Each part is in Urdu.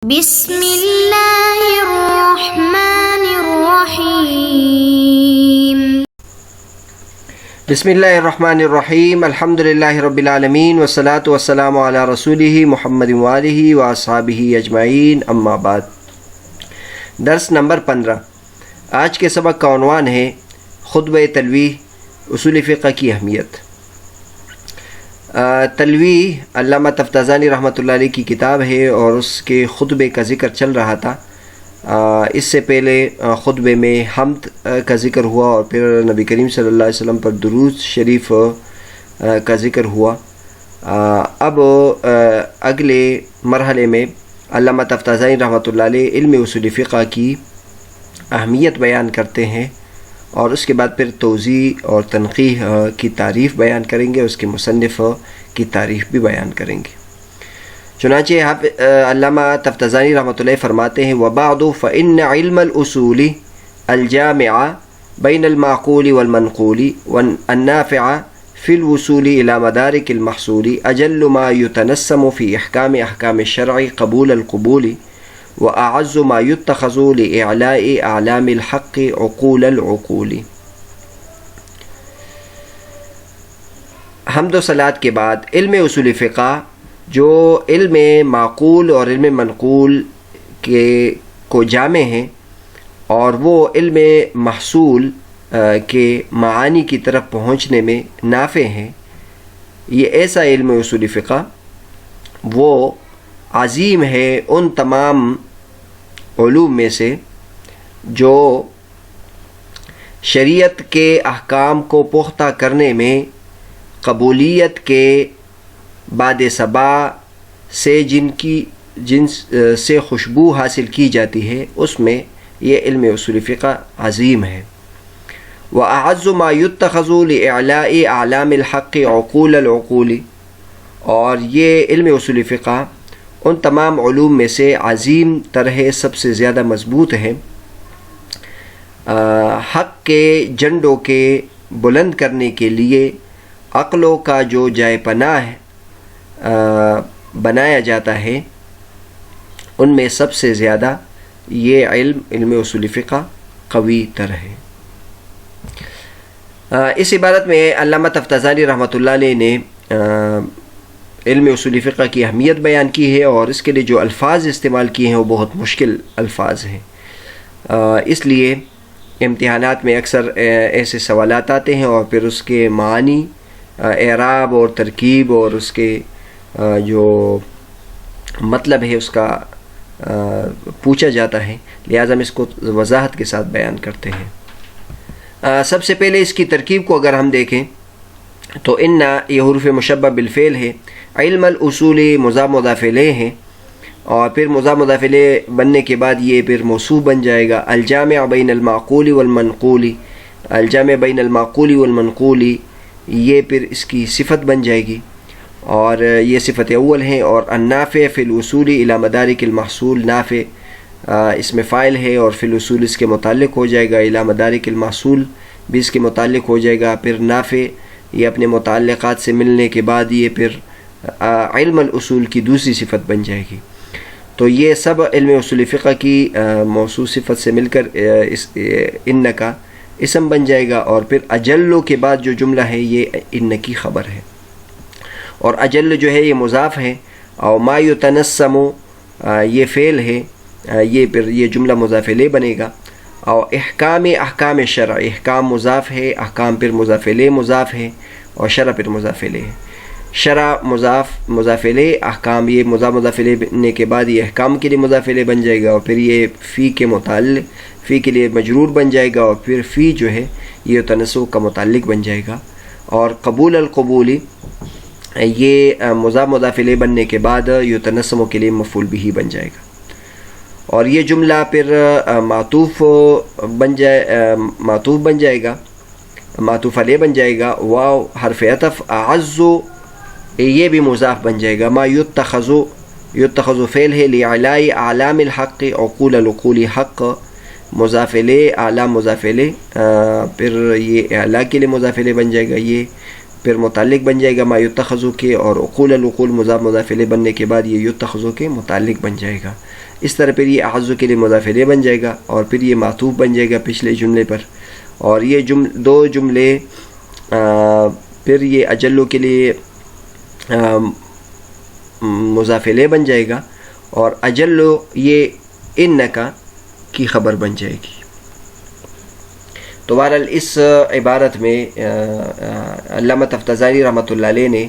بسم اللہ الرحمن الرحیم بسم اللہ الرحمن الرحیم الحمد للہ رب العالمین والصلاة والسلام علی رسولہ محمد وآلہ واصحابہ اجمعین اما بعد۔ درس نمبر 15۔ آج کے سبق کا عنوان ہے خطبہ تلویح، اصول فقہ کی اہمیت۔ تلویح علامہ تفتازانی رحمۃ اللہ علیہ کی کتاب ہے اور اس کے خطبے کا ذکر چل رہا تھا۔ اس سے پہلے خطبے میں حمد کا ذکر ہوا اور پھر نبی کریم صلی اللہ علیہ وسلم پر درود شریف کا ذکر ہوا۔ اب اگلے مرحلے میں علامہ تفتازانی رحمۃ اللہ علیہ علم اصول فقہ کی اہمیت بیان کرتے ہیں اور اس کے بعد پھر توضیح اور تنقیح کی تعریف بیان کریں گے، اس کے مصنف کی تعریف بھی بیان کریں گے۔ چنانچہ علامہ تفتازانی رحمۃ اللہ فرماتے ہیں وَبَعْدُ فَإِنَّ عِلْمَ الْأُصُولِ الْجَامِعَ بَيْنَ الْمَعْقُولِ وَالْمَنْقُولِ وَالنَّافِعَ فِي الْوُصُولِ إِلَى مَدَارِكِ الْمَحْصُولِ أَجَلُّ مَا يُتَنَسَّمُ فِي أحكام الشرع قبول القبول وأعز ما يتخذ لإعلاء أعلام الحق عقول العقول۔ حمد و صلات کے بعد علم اصول فقہ جو علم معقول اور علم منقول کو جامع ہیں اور وہ علم محصول کے معانی کی طرف پہنچنے میں نافع ہیں، یہ ایسا علم اصول فقہ وہ عظیم ہے ان تمام علوم میں سے جو شریعت کے احکام کو پختہ کرنے میں قبولیت کے باد صبا سے جن سے خوشبو حاصل کی جاتی ہے، اس میں یہ علم اصول فقہ عظیم ہے۔ وَأَعَزُّ مَا يُتَّخَذُ لِإِعْلَاءِ أَعْلَامِ الْحَقِّ عُقُولَ الْعُقُولِ، اور یہ علم اصول فقہ ان تمام علوم میں سے عظیم تر ہے، سب سے زیادہ مضبوط ہے، حق کے جھنڈوں کے بلند کرنے کے لیے عقلوں کا جو جائے پناہ بنایا جاتا ہے، ان میں سب سے زیادہ یہ علم اصول فقہ قوی تر ہے۔ اس عبارت میں علامہ تفتازانی رحمۃ اللہ علیہ نے علم اصول فقہ کی اہمیت بیان کی ہے اور اس کے لیے جو الفاظ استعمال کیے ہیں وہ بہت مشکل الفاظ ہیں، اس لیے امتحانات میں اکثر ایسے سوالات آتے ہیں اور پھر اس کے معانی، اعراب اور ترکیب اور اس کے جو مطلب ہے اس کا پوچھا جاتا ہے، لہٰذا ہم اس کو وضاحت کے ساتھ بیان کرتے ہیں۔ سب سے پہلے اس کی ترکیب کو اگر ہم دیکھیں تو ان یہ حروف مشبہ بالفعل ہے، علم الاصول مضاف الیہ ہے اور پھر مضاف الیہ بننے کے بعد یہ پھر موصوف بن جائے گا، الجامع بین المعقول والمنقول، الجامع بین المعقول والمنقول یہ پھر اس کی صفت بن جائے گی اور یہ صفت اول ہیں، اور النافع فی الوصول الی مدارک المحصول، نافع اس میں فاعل ہے اور فی الوصول اس کے متعلق ہو جائے گا، الی مدارک المحصول بھی اس کے متعلق ہو جائے گا، پھر نافع یہ اپنے متعلقات سے ملنے کے بعد یہ پھر علم الاصول کی دوسری صفت بن جائے گی۔ تو یہ سب علم اصول فقہ کی موصوف صفت سے مل کر ان کا اسم بن جائے گا، اور پھر اجلو کے بعد جو جملہ ہے یہ ان کی خبر ہے، اور اجل جو ہے یہ مضاف ہے، اور ما یتنسم یہ فعل ہے، یہ پھر یہ جملہ مضاف الیہ بنے گا، اور احکام شرع، احکام مضاف ہے، احکام پھر مضاف الیہ مضاف ہے، اور شرع پھر مضاف الیہ ہے، شرع مضاف الیہ، احکام یہ مضاف الیہ بننے کے بعد یہ احکام کے لیے مضاف الیہ بن جائے گا، اور پھر یہ فی کے متعلق، فی کے لیے مجرور بن جائے گا، اور پھر فی جو ہے یہ تنسب کا متعلق بن جائے گا، اور قبول القبول یہ مضاف الیہ بننے کے بعد یہ تنسب کے لیے مفعول بہ بن جائے گا، اور یہ جملہ پھر معطوف بن جائے گا، معطوف علیہ بن جائے گا، واو حرف عطف، اعز یہ بھی مضاف بن جائے گا، ما یتخذ فعل ہے، لِعِلَاءِ أَعْلَامِ الْحَقِّ عُقُولَ الْعُقُولِ، حق مضاف الیہ، اعلام مضاف الیہ، پھر یہ اعلاء کے لیے مضاف الیہ بن جائے گا، یہ پھر متعلق بن جائے گا ما یتخذ کے، اور عقول العقول مضاف الیہ بننے کے بعد یہ یتخذ کے متعلق بن جائے گا۔ اس طرح پھر یہ اعز کے لیے مضاف الیہ بن جائے گا اور پھر یہ معطوف بن جائے گا پچھلے جملے پر، اور یہ دو جملے پھر یہ اجل کے لیے مضاف الیہ بن جائے گا، اور اجل یہ انکا کی خبر بن جائے گی۔ تو بہرحال اس عبارت میں علامہ تفتزانی رحمۃ اللہ علیہ نے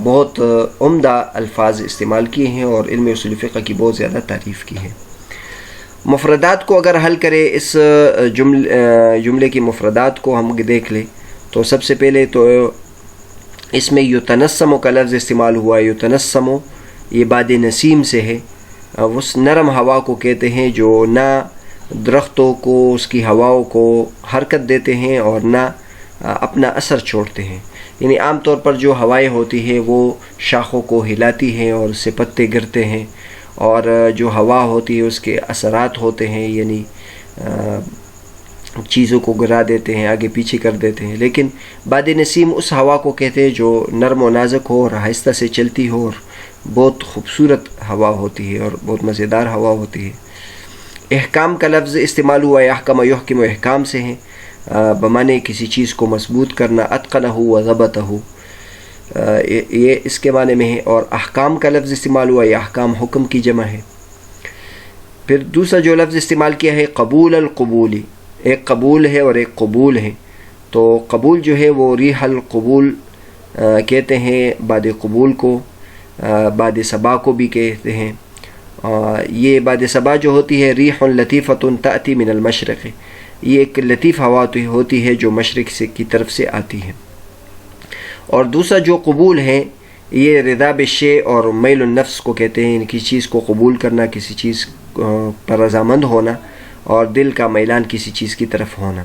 بہت عمدہ الفاظ استعمال کیے ہیں اور علم اصول فقہ کی بہت زیادہ تعریف کی ہے۔ مفردات کو اگر حل کرے، اس جملے کی مفردات کو ہم دیکھ لیں تو سب سے پہلے تو اس میں یتنسم کا لفظ استعمال ہوا۔ یتنسم یہ باد نسیم سے ہے، اس نرم ہوا کو کہتے ہیں جو نہ درختوں کو اس کی ہواؤں کو حرکت دیتے ہیں اور نہ اپنا اثر چھوڑتے ہیں، یعنی عام طور پر جو ہوائیں ہوتی ہیں وہ شاخوں کو ہلاتی ہیں اور اس سے پتے گرتے ہیں، اور جو ہوا ہوتی ہے اس کے اثرات ہوتے ہیں، یعنی چیزوں کو گرا دیتے ہیں، آگے پیچھے کر دیتے ہیں۔ لیکن باد نسیم اس ہوا کو کہتے ہیں جو نرم و نازک ہو اور آہستہ سے چلتی ہو اور بہت خوبصورت ہوا ہوتی ہے اور بہت مزیدار ہوا ہوتی ہے۔ احکام کا لفظ استعمال ہوا، احکم یحکم احکام سے ہیں، بمانے کسی چیز کو مضبوط کرنا، اتقنہ و ضبطہ، یہ اس کے معنی میں ہے۔ اور احکام کا لفظ استعمال ہوا، یہ احکام حکم کی جمع ہے۔ پھر دوسرا جو لفظ استعمال کیا ہے قبول القبولی، ایک قبول ہے اور ایک قبول ہے، تو قبول جو ہے وہ ریح القبول کہتے ہیں باد قبول کو، باد صبا کو بھی کہتے ہیں۔ یہ باد صبا جو ہوتی ہے ریح لطیفۃ تأتی من المشرق، یہ ایک لطیف ہوا ہوتی ہے جو مشرق سے کی طرف سے آتی ہے۔ اور دوسرا جو قبول ہے یہ رضا بالشیء اور میل النفس کو کہتے ہیں، کسی چیز کو قبول کرنا، کسی چیز پر رضامند ہونا اور دل کا میلان کسی چیز کی طرف ہونا۔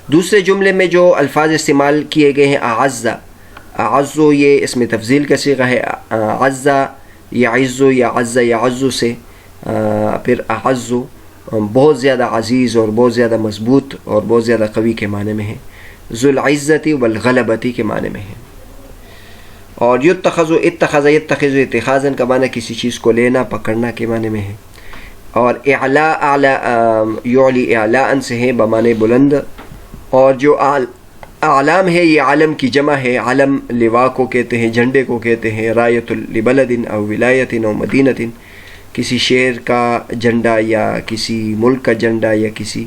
دوسرے جملے میں جو الفاظ استعمال کیے گئے ہیں اعز، اعز یہ اس میں تفضیل کا صیغہ ہے، اعز یعز یا عز یعز سے، پھر اعز بہت زیادہ عزیز اور بہت زیادہ مضبوط اور بہت زیادہ قوی کے معنی میں ہے، ذو العزت والغلبتی کے معنی میں ہے۔ اور یتخذ اتخذ یتخذ اتخاذا کا معنی کسی چیز کو لینا پکڑنا کے معنی میں ہے۔ اور اعلاء اعلی یعلی اعلاء سے ہے بمعنی بلند، اور جو اعلام ہے یہ عالم کی جمع ہے، عالم لواء کو کہتے ہیں، جھنڈے کو کہتے ہیں، رایۃ لبلد او ولایت او مدینۃ، کسی شہر کا جھنڈا یا کسی ملک کا جھنڈا یا کسی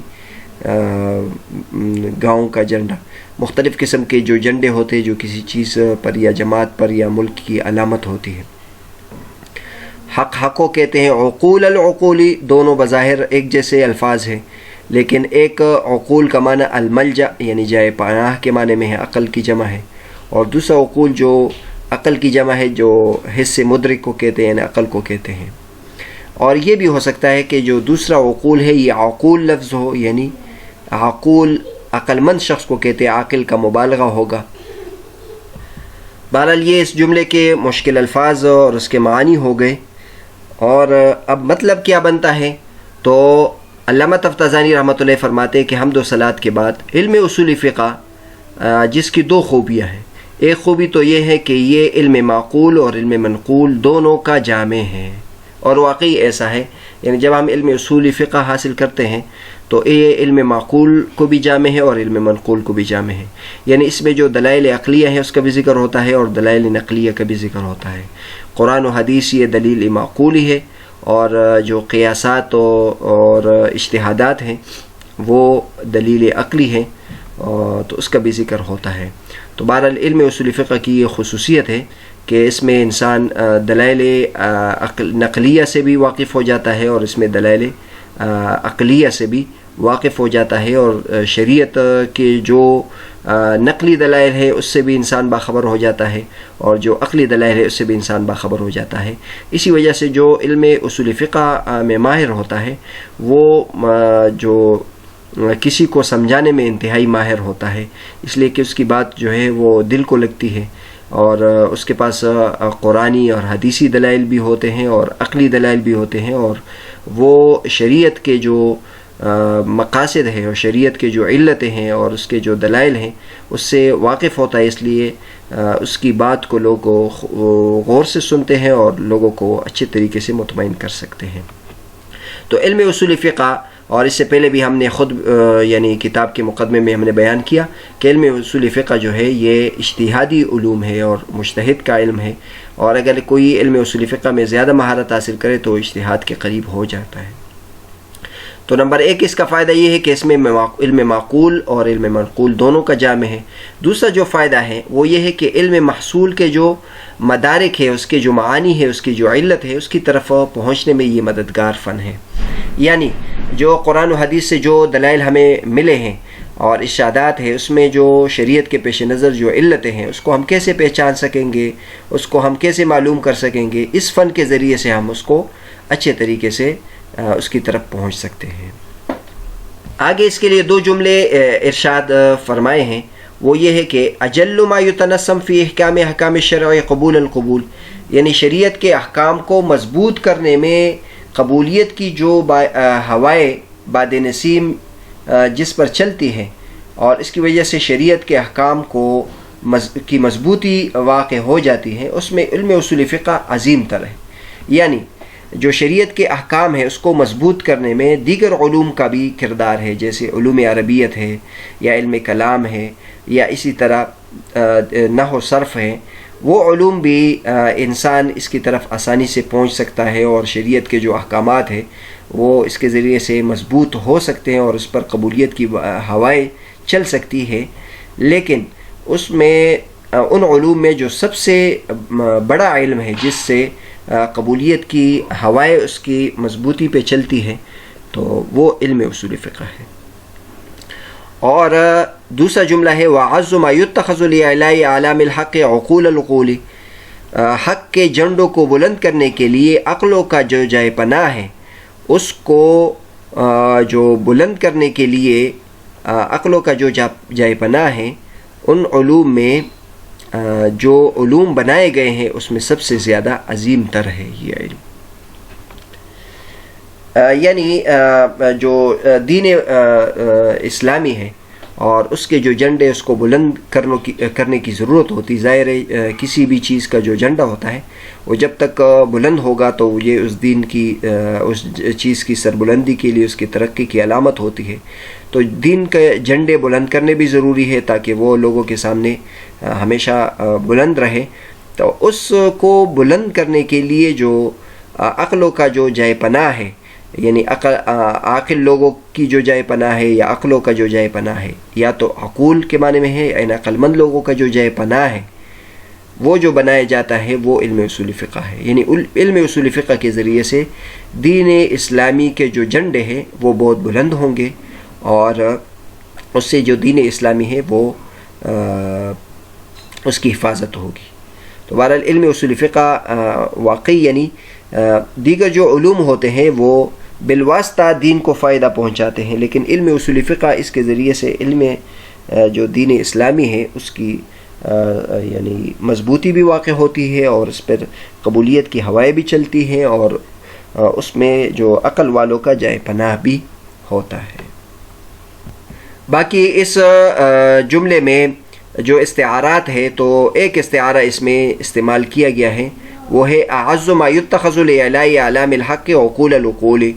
گاؤں کا جھنڈا، مختلف قسم کے جو جھنڈے ہوتے ہیں جو کسی چیز پر یا جماعت پر یا ملک کی علامت ہوتی ہے۔ حق حقوں کہتے ہیں، عقول العقولی دونوں بظاہر ایک جیسے الفاظ ہیں، لیکن ایک عقول کا معنی الملجا یعنی جائے پناہ کے معنی میں ہے، عقل کی جمع ہے، اور دوسرا عقول جو عقل کی جمع ہے جو حص مدرک کو کہتے ہیں یعنی عقل کو کہتے ہیں۔ اور یہ بھی ہو سکتا ہے کہ جو دوسرا عقول ہے یہ عقول لفظ ہو، یعنی عقول عقل مند شخص کو کہتے ہیں، عاقل کا مبالغہ ہوگا۔ بہرحال یہ اس جملے کے مشکل الفاظ اور اس کے معانی ہو گئے، اور اب مطلب کیا بنتا ہے؟ تو علامہ تفتزانی رحمۃ اللہ فرماتے ہیں کہ حمد و صلات کے بعد علم اصول فقہ جس کی دو خوبیاں ہیں، ایک خوبی تو یہ ہے کہ یہ علم معقول اور علم منقول دونوں کا جامع ہے، اور واقعی ایسا ہے، یعنی جب ہم علم اصول فقہ حاصل کرتے ہیں تو یہ علم معقول کو بھی جامع ہے اور علم منقول کو بھی جامع ہے، یعنی اس میں جو دلائل عقلیہ ہیں اس کا بھی ذکر ہوتا ہے اور دلائل نقلیہ کا بھی ذکر ہوتا ہے۔ قرآن و حدیث یہ دلیل معقولی ہے، اور جو قیاسات اور اجتہادات ہیں وہ دلیل عقلی ہیں، تو اس کا بھی ذکر ہوتا ہے۔ تو بہرحال علم اصول فقہ کی یہ خصوصیت ہے کہ اس میں انسان دلائل نقلیہ سے بھی واقف ہو جاتا ہے اور اس میں دلائل عقلیہ سے بھی واقف ہو جاتا ہے، اور شریعت کے جو نقلی دلائل ہے اس سے بھی انسان باخبر ہو جاتا ہے، اور جو عقلی دلائل ہے اس سے بھی انسان باخبر ہو جاتا ہے۔ اسی وجہ سے جو علم اصول فقہ میں ماہر ہوتا ہے وہ جو کسی کو سمجھانے میں انتہائی ماہر ہوتا ہے، اس لیے کہ اس کی بات جو ہے وہ دل کو لگتی ہے، اور اس کے پاس قرآنی اور حدیثی دلائل بھی ہوتے ہیں اور عقلی دلائل بھی ہوتے ہیں، اور وہ شریعت کے جو مقاصد ہے اور شریعت کے جو علتیں ہیں اور اس کے جو دلائل ہیں اس سے واقف ہوتا ہے، اس لیے اس کی بات کو لوگ غور سے سنتے ہیں اور لوگوں کو اچھے طریقے سے مطمئن کر سکتے ہیں۔ تو علم اصول فقہ، اور اس سے پہلے بھی ہم نے خود یعنی کتاب کے مقدمے میں ہم نے بیان کیا کہ علم اصول فقہ جو ہے یہ اجتہادی علوم ہے اور مجتہد کا علم ہے، اور اگر کوئی علم اصول فقہ میں زیادہ مہارت حاصل کرے تو اجتہاد کے قریب ہو جاتا ہے۔ تو نمبر 1 اس کا فائدہ یہ ہے کہ اس میں علم معقول اور علم منقول دونوں کا جامع ہے۔ دوسرا جو فائدہ ہے وہ یہ ہے کہ علم محصول کے جو مدارک ہے، اس کے جو معانی ہے، اس کی جو علت ہے، اس کی طرف پہنچنے میں یہ مددگار فن ہے۔ یعنی جو قرآن و حدیث سے جو دلائل ہمیں ملے ہیں اور ارشادات ہے، اس میں جو شریعت کے پیش نظر جو علتیں ہیں اس کو ہم کیسے پہچان سکیں گے، اس کو ہم کیسے معلوم کر سکیں گے، اس فن کے ذریعے سے ہم اس کو اچھے طریقے سے اس کی طرف پہنچ سکتے ہیں۔ آگے اس کے لیے 2 جملے ارشاد فرمائے ہیں، وہ یہ ہے کہ اجل ما یتنسم فی احکام الشرع قبول القبول، یعنی شریعت کے احکام کو مضبوط کرنے میں قبولیت کی جو ہوائے باد نسیم جس پر چلتی ہے اور اس کی وجہ سے شریعت کے احکام کی مضبوطی واقع ہو جاتی ہے، اس میں علم اصول فقہ عظیم تر ہے۔ یعنی جو شریعت کے احکام ہے اس کو مضبوط کرنے میں دیگر علوم کا بھی کردار ہے، جیسے علوم عربیت ہے یا علم کلام ہے یا اسی طرح نحو و صرف ہے، وہ علوم بھی انسان اس کی طرف آسانی سے پہنچ سکتا ہے اور شریعت کے جو احکامات ہیں وہ اس کے ذریعے سے مضبوط ہو سکتے ہیں اور اس پر قبولیت کی ہوائیں چل سکتی ہے۔ لیکن اس میں ان علوم میں جو سب سے بڑا علم ہے جس سے قبولیت کی ہوائیں اس کی مضبوطی پہ چلتی ہے، تو وہ علم اصول فقہ ہے۔ اور دوسرا جملہ ہے وَعَزُّ مَا يُتَّخَذُ لِإِعْلَاءِ عَلَامِ الْحَقِّ عُقُولَ الْعُقُولِ، حق کے جھنڈوں کو بلند کرنے کے لیے عقلوں کا جو جائے پناہ ہے، اس کو جو بلند کرنے کے لیے عقلوں کا جو جائے پناہ ہے، ان علوم میں جو علوم بنائے گئے ہیں اس میں سب سے زیادہ عظیم تر ہے یہ علم۔ یعنی جو دین اسلامی ہے اور اس کے جو جھنڈے اس کو بلند کرنے کی ضرورت ہوتی، ظاہر ہے کسی بھی چیز کا جو جھنڈا ہوتا ہے وہ جب تک بلند ہوگا تو یہ اس دین کی اس چیز کی سربلندی کے لیے اس کی ترقی کی علامت ہوتی ہے۔ تو دین کے جھنڈے بلند کرنے بھی ضروری ہے تاکہ وہ لوگوں کے سامنے ہمیشہ بلند رہے۔ تو اس کو بلند کرنے کے لیے جو عقلوں کا جو جائے پناہ ہے، یعنی عاقل لوگوں کی جو جائے پناہ ہے یا عقلوں کا جو جائے پناہ ہے، یا تو عقول کے معنی میں ہے یعنی عقل مند لوگوں کا جو جائے پناہ ہے، وہ جو بنایا جاتا ہے وہ علم اصول فقہ ہے۔ یعنی علم اصول فقہ کے ذریعے سے دین اسلامی کے جو جھنڈے ہیں وہ بہت بلند ہوں گے اور اس سے جو دین اسلامی ہے وہ اس کی حفاظت ہوگی۔ تو بہرحال علم اصول فقہ واقعی یعنی دیگر جو علوم ہوتے ہیں وہ بالواسطہ دین کو فائدہ پہنچاتے ہیں، لیکن علم اصول فقہ اس کے ذریعے سے علم جو دین اسلامی ہے اس کی یعنی مضبوطی بھی واقع ہوتی ہے اور اس پر قبولیت کی ہوائیں بھی چلتی ہیں اور اس میں جو عقل والوں کا جائے پناہ بھی ہوتا ہے۔ باقی اس جملے میں جو استعارات ہے تو ایک استعارہ اس میں استعمال کیا گیا ہے، وہ ہے اعز ما یتخذ لإعلاء علام الحق عقول العقول۔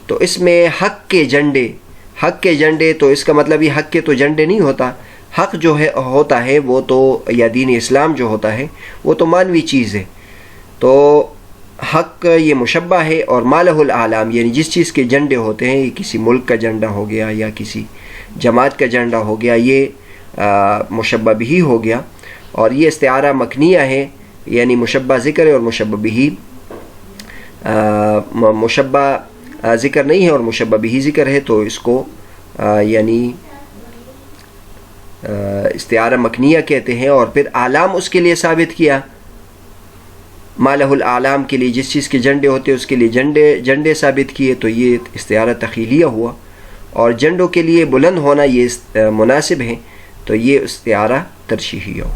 تو اس میں حق کے جھنڈے تو اس کا مطلب یہ حق کے تو جھنڈے نہیں ہوتا، حق جو ہے ہوتا ہے وہ تو یا دین اسلام جو ہوتا ہے وہ تو مانوی چیز ہے، تو حق یہ مشبہ ہے، اور مالہ الاعلام یعنی جس چیز کے جھنڈے ہوتے ہیں، یہ کسی ملک کا جھنڈا ہو گیا یا کسی جماعت کا جھنڈا ہو گیا، یہ مشبہ بھی ہو گیا، اور یہ استعارہ مکنیہ ہے، یعنی مشبہ ذکر ہے اور مشبہ بھی مشبہ ذکر نہیں ہے اور مشبہ بھی ذکر ہے، تو اس کو یعنی استعارہ مکنیہ کہتے ہیں۔ اور پھر اعلام اس کے لیے ثابت کیا، مالہ الاعلام کے لیے جس چیز کے جھنڈے ہوتے ہیں اس کے لیے جھنڈے ثابت کیے، تو یہ استعارہ تخیلیہ ہوا، اور جھنڈوں کے لیے بلند ہونا یہ مناسب ہے، تو یہ استعارہ ترشیحیہ ہو۔